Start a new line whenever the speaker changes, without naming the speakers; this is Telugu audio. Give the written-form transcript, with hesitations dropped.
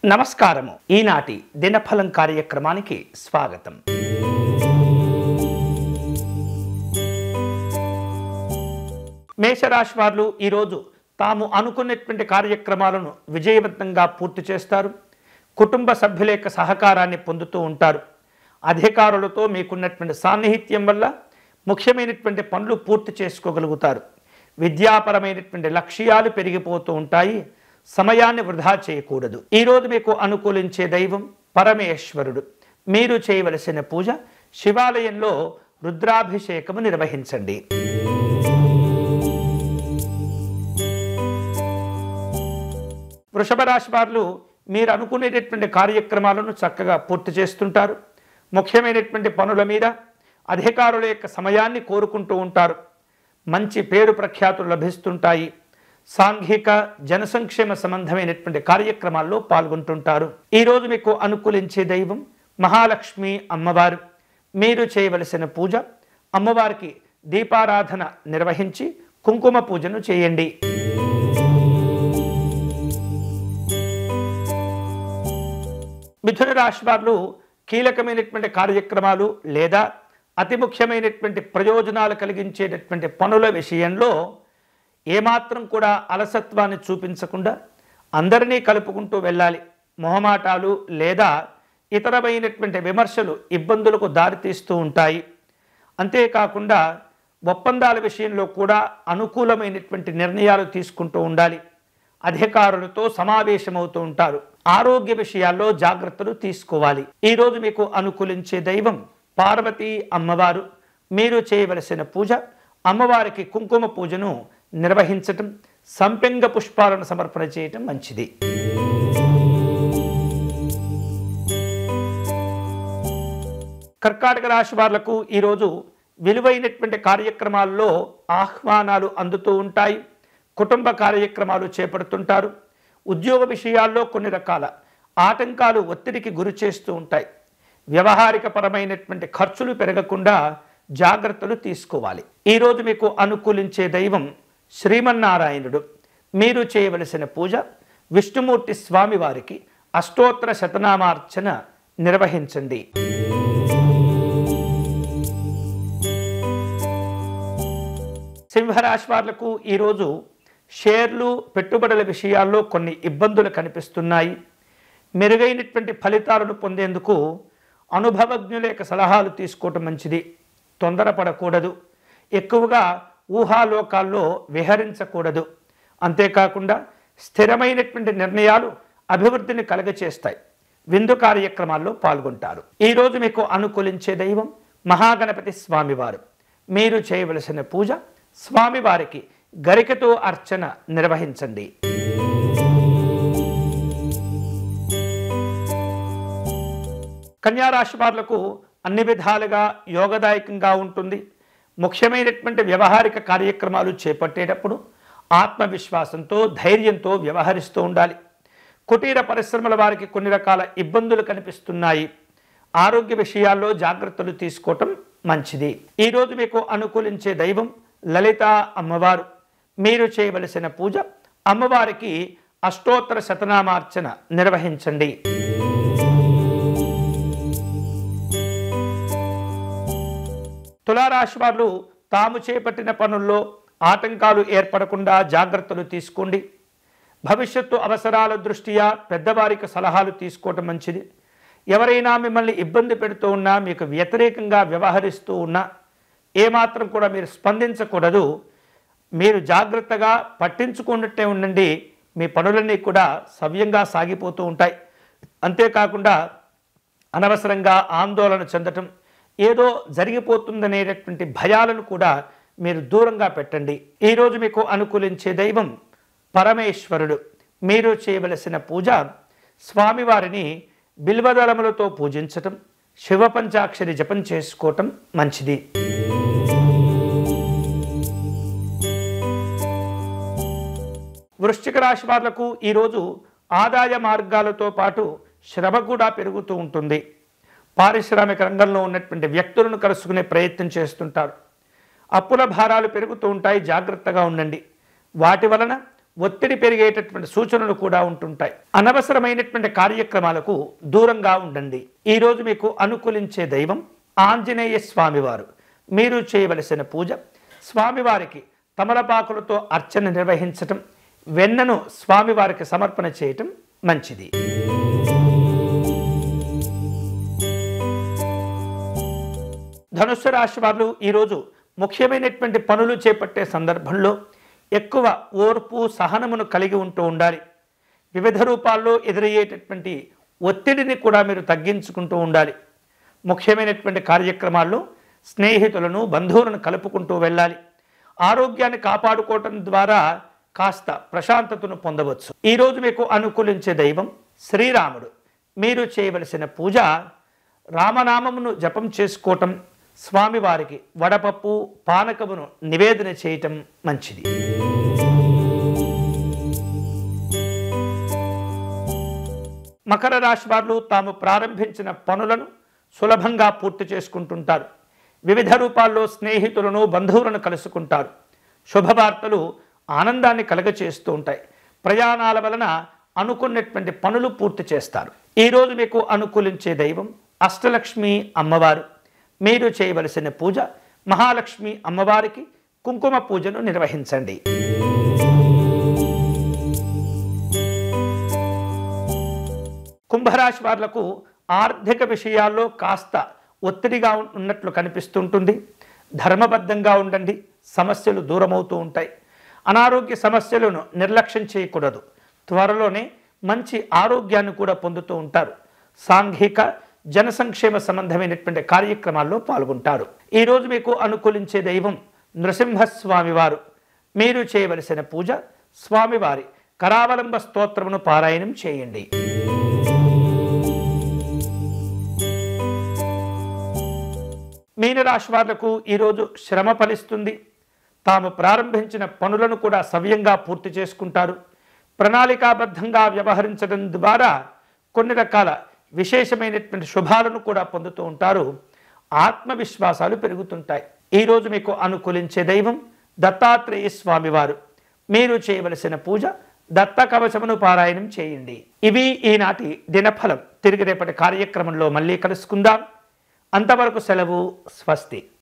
నమస్కారము. ఈనాటి దినఫలం కార్యక్రమానికి స్వాగతం. మేషరాశి వారు ఈరోజు తాము అనుకున్నటువంటి కార్యక్రమాలను విజయవంతంగా పూర్తి చేస్తారు. కుటుంబ సభ్యుల యొక్క సహకారాన్ని పొందుతూ ఉంటారు. అధికారులతో మీకున్నటువంటి సాన్నిహిత్యం వల్ల ముఖ్యమైనటువంటి పనులు పూర్తి చేసుకోగలుగుతారు. విద్యాపరమైనటువంటి లక్ష్యాలు పెరిగిపోతూ ఉంటాయి. సమయాన్ని వృధా చేయకూడదు. ఈరోజు మీకు అనుకూలించే దైవం పరమేశ్వరుడు. మీరు చేయవలసిన పూజ శివాలయంలో రుద్రాభిషేకము నిర్వహించండి. వృషభ రాశి వారు మీరు అనుకునేటటువంటి కార్యక్రమాలను చక్కగా పూర్తి చేస్తుంటారు. ముఖ్యమైనటువంటి పనుల మీద అధికారుల యొక్క సమయాన్ని కోరుకుంటూ ఉంటారు. మంచి పేరు ప్రఖ్యాతులు లభిస్తుంటాయి. సాంఘిక జనసంక్షేమ సంబంధమైనటువంటి కార్యక్రమాల్లో పాల్గొంటుంటారు. ఈరోజు మీకు అనుకూలించే దైవం మహాలక్ష్మి అమ్మవారు. మీరు చేయవలసిన పూజ అమ్మవారికి దీపారాధన నిర్వహించి కుంకుమ పూజను చేయండి. మిథున రాశి వారు కీలకమైనటువంటి కార్యక్రమాలు లేదా అతి ముఖ్యమైనటువంటి ప్రయోజనాలు కలిగించేటటువంటి పనుల విషయంలో ఏమాత్రం కూడా అలసత్వాన్ని చూపించకుండా అందరినీ కలుపుకుంటూ వెళ్ళాలి. మొహమాటాలు లేదా ఇతరమైనటువంటి విమర్శలు ఇబ్బందులకు దారితీస్తూ ఉంటాయి. అంతేకాకుండా ఒప్పందాల విషయంలో కూడా అనుకూలమైనటువంటి నిర్ణయాలు తీసుకుంటూ ఉండాలి. అధికారులతో సమావేశమవుతూ ఉంటారు. ఆరోగ్య విషయాల్లో జాగ్రత్తలు తీసుకోవాలి. ఈరోజు మీకు అనుకూలించే దైవం పార్వతీ అమ్మవారు. మీరు చేయవలసిన పూజ అమ్మవారికి కుంకుమ పూజను నిర్వహించటం, సంపెంగ పుష్పాలను సమర్పణ చేయటం మంచిది. కర్కాటక రాశి వాళ్లకు ఈరోజు విలువైనటువంటి కార్యక్రమాల్లో ఆహ్వానాలు అందుతూ ఉంటాయి. కుటుంబ కార్యక్రమాలు చేపడుతుంటారు. ఉద్యోగ విషయాల్లో కొన్ని రకాల ఆటంకాలు ఒత్తిడికి గురి చేస్తూ ఉంటాయి. వ్యవహారిక పరమైనటువంటి ఖర్చులు పెరగకుండా జాగ్రత్తలు తీసుకోవాలి. ఈరోజు మీకు అనుకూలించే దైవం శ్రీమన్నారాయణుడు. మీరు చేయవలసిన పూజ విష్ణుమూర్తి స్వామి వారికి అష్టోత్తర శతనామార్చన నిర్వహించండి. సింహరాశి వాళ్లకు ఈరోజు షేర్లు పెట్టుబడుల విషయాల్లో కొన్ని ఇబ్బందులు కనిపిస్తున్నాయి. మెరుగైనటువంటి ఫలితాలను పొందేందుకు అనుభవజ్ఞుల యొక్క సలహాలు తీసుకోవటం మంచిది. తొందరపడకూడదు. ఎక్కువగా ఊహాలోకాల్లో విహరించకూడదు. అంతేకాకుండా స్థిరమైనటువంటి నిర్ణయాలు అభివృద్ధిని కలుగచేస్తాయి. విందు కార్యక్రమాల్లో పాల్గొంటారు. ఈరోజు మీకు అనుకూలించే దైవం మహాగణపతి స్వామివారు. మీరు చేయవలసిన పూజ స్వామివారికి గరికతో అర్చన నిర్వహించండి. కన్యారాశి వాళ్లకు అన్ని విధాలుగా యోగదాయకంగా ఉంటుంది. ముఖ్యమైనటువంటి వ్యవహారిక కార్యక్రమాలు చేపట్టేటప్పుడు ఆత్మవిశ్వాసంతో ధైర్యంతో వ్యవహరిస్తూ ఉండాలి. కుటీర పరిశ్రమల వారికి కొన్ని రకాల ఇబ్బందులు కనిపిస్తున్నాయి. ఆరోగ్య విషయాల్లో జాగ్రత్తలు తీసుకోవటం మంచిది. ఈరోజు మీకు అనుకూలించే దైవం లలిత అమ్మవారు. మీరు చేయవలసిన పూజ అమ్మవారికి అష్టోత్తర శతనామార్చన నిర్వహించండి. తులారాశి వారు తాము చేపట్టిన పనుల్లో ఆటంకాలు ఏర్పడకుండా జాగ్రత్తలు తీసుకోండి. భవిష్యత్తు అవసరాల దృష్ట్యా పెద్దవారికి సలహాలు తీసుకోవటం మంచిది. ఎవరైనా మిమ్మల్ని ఇబ్బంది పెడుతూ ఉన్నా, మీకు వ్యతిరేకంగా వ్యవహరిస్తూ ఉన్నా ఏమాత్రం కూడా మీరు స్పందించకూడదు. మీరు జాగ్రత్తగా పట్టించుకున్నట్టే ఉండండి. మీ పనులన్నీ కూడా సవ్యంగా సాగిపోతూ ఉంటాయి. అంతేకాకుండా అనవసరంగా ఆందోళన చెందటం, ఏదో జరిగిపోతుందనేటటువంటి భయాలను కూడా మీరు దూరంగా పెట్టండి. ఈరోజు మీకు అనుకూలించే దైవం పరమేశ్వరుడు. మీరు చేయవలసిన పూజ స్వామివారిని బిల్వదళములతో పూజించటం, శివ పంచాక్షరి జపం చేసుకోవటం మంచిది. వృశ్చిక రాశి వాళ్లకు ఈరోజు ఆదాయ మార్గాలతో పాటు శ్రమ కూడా పెరుగుతూ ఉంటుంది. పారిశ్రామిక రంగంలో ఉన్నటువంటి వ్యక్తులను కలుసుకునే ప్రయత్నం చేస్తుంటారు. అప్పుల భారాలు పెరుగుతూ ఉంటాయి. జాగ్రత్తగా ఉండండి. వాటి వలన ఒత్తిడి పెరిగేటటువంటి సూచనలు కూడా ఉంటుంటాయి. అనవసరమైనటువంటి కార్యక్రమాలకు దూరంగా ఉండండి. ఈరోజు మీకు అనుకూలించే దైవం ఆంజనేయ స్వామివారు. మీరు చేయవలసిన పూజ స్వామివారికి తమలపాకులతో అర్చన నిర్వహించటం, వెన్నను స్వామివారికి సమర్పణ చేయటం మంచిది. ధనుస్సు రాశి వారు ఈరోజు ముఖ్యమైనటువంటి పనులు చేపట్టే సందర్భంలో ఎక్కువ ఓర్పు సహనమును కలిగి ఉంటూ ఉండాలి. వివిధ రూపాల్లో ఎదురయ్యేటటువంటి ఒత్తిడిని కూడా మీరు తగ్గించుకుంటూ ఉండాలి. ముఖ్యమైనటువంటి కార్యక్రమాల్లో స్నేహితులను బంధువులను కలుపుకుంటూ వెళ్ళాలి. ఆరోగ్యాన్ని కాపాడుకోవటం ద్వారా కాస్త ప్రశాంతతను పొందవచ్చు. ఈరోజు మీకు అనుకూలించే దైవం శ్రీరాముడు. మీరు చేయవలసిన పూజ రామనామమును జపం చేసుకోవటం, స్వామివారికి వడపప్పు పానకమును నివేదన చేయటం మంచిది. మకర రాశి వారు తాము ప్రారంభించిన పనులను సులభంగా పూర్తి చేసుకుంటుంటారు. వివిధ రూపాల్లో స్నేహితులను బంధువులను కలుసుకుంటారు. శుభవార్తలు ఆనందాన్ని కలగచేస్తూ ఉంటాయి. ప్రయాణాల వలన అనుకున్నటువంటి పనులు పూర్తి చేస్తారు. ఈరోజు మీకు అనుకూలించే దైవం అష్టలక్ష్మి అమ్మవారు. మీరు చేయవలసిన పూజ మహాలక్ష్మి అమ్మవారికి కుంకుమ పూజను నిర్వహించండి. కుంభరాశి వారులకు ఆర్థిక విషయాల్లో కాస్త ఒత్తిడిగా ఉన్నట్లు కనిపిస్తుంటుంది. ధర్మబద్ధంగా ఉండండి, సమస్యలు దూరమవుతూ ఉంటాయి. అనారోగ్య సమస్యలను నిర్లక్ష్యం చేయకూడదు. త్వరలోనే మంచి ఆరోగ్యాన్ని కూడా పొందుతూ ఉంటారు. సాంఘిక జన సంక్షేమ సంబంధమైనటువంటి కార్యక్రమాల్లో పాల్గొంటారు. ఈరోజు మీకు అనుకూలించే దైవం నృసింహస్వామి వారు. మీరు చేయవలసిన పూజ స్వామివారి కరావలంబ స్తోత్రమును పారాయణం చేయండి. మీనరాశి వాళ్లకు ఈరోజు శ్రమ ఫలిస్తుంది. తాము ప్రారంభించిన పనులను కూడా సవ్యంగా పూర్తి చేసుకుంటారు. ప్రణాళికాబద్ధంగా వ్యవహరించడం ద్వారా కొన్ని రకాల విశేషమైనటువంటి శుభాలను కూడా పొందుతూ ఉంటారు. ఆత్మవిశ్వాసాలు పెరుగుతుంటాయి. ఈరోజు మీకు అనుకూలించే దైవం దత్తాత్రేయ స్వామివారు. మీరు చేయవలసిన పూజ దత్త కవచమును పారాయణం చేయండి. ఇవి ఈనాటి దినఫలం. తిరిగి రేపటి కార్యక్రమంలో మళ్ళీ కలుసుకుందాం. అంతవరకు సెలవు. స్వస్తి.